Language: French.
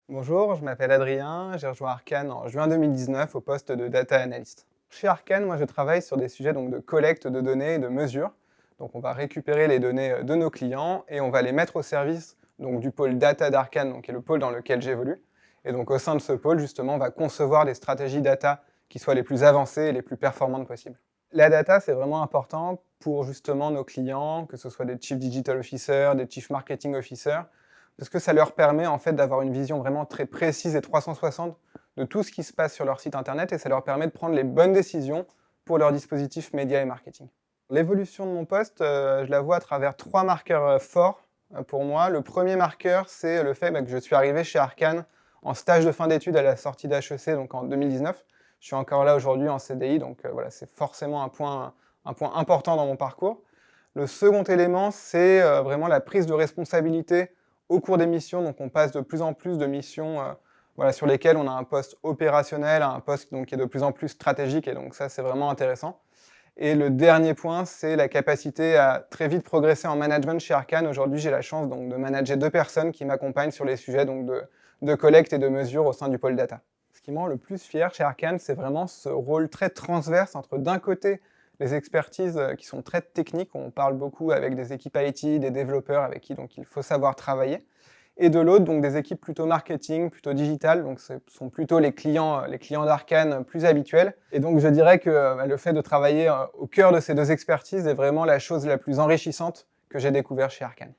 Bonjour, je m'appelle Adrien, j'ai rejoint Arcane en juin 2019 au poste de Data Analyst. Chez Arcane, moi je travaille sur des sujets donc, de collecte de données et de mesure. Donc on va récupérer les données de nos clients et on va les mettre au service donc, du pôle Data d'Arcane, donc, qui est le pôle dans lequel j'évolue. Et donc au sein de ce pôle, justement, on va concevoir des stratégies data qui soient les plus avancées et les plus performantes possibles. La data, c'est vraiment important pour justement nos clients, que ce soit des Chief Digital Officers, des Chief Marketing Officers, parce que ça leur permet en fait d'avoir une vision vraiment très précise et 360 de tout ce qui se passe sur leur site internet et ça leur permet de prendre les bonnes décisions pour leurs dispositifs médias et marketing. L'évolution de mon poste, je la vois à travers trois marqueurs forts pour moi. Le premier marqueur, c'est le fait que je suis arrivé chez Arcane en stage de fin d'études à la sortie d'HEC, donc en 2019. Je suis encore là aujourd'hui en CDI, donc voilà, c'est forcément un point important dans mon parcours. Le second élément, c'est vraiment la prise de responsabilité au cours des missions. Donc on passe de plus en plus de missions voilà, sur lesquelles on a un poste opérationnel, un poste donc, qui est de plus en plus stratégique, et donc ça c'est vraiment intéressant. Et le dernier point, c'est la capacité à très vite progresser en management chez Arcane. Aujourd'hui, j'ai la chance donc, de manager 2 personnes qui m'accompagnent sur les sujets donc, de collecte et de mesure au sein du pôle data. Ce qui me rend le plus fier chez Arcane, c'est vraiment ce rôle très transverse entre d'un côté les expertises qui sont très techniques, on parle beaucoup avec des équipes IT, des développeurs avec qui donc, il faut savoir travailler, et de l'autre, donc des équipes plutôt marketing, plutôt digital, donc ce sont plutôt les clients d'Arcane plus habituels. Et donc je dirais que le fait de travailler au cœur de ces deux expertises est vraiment la chose la plus enrichissante que j'ai découvert chez Arcane.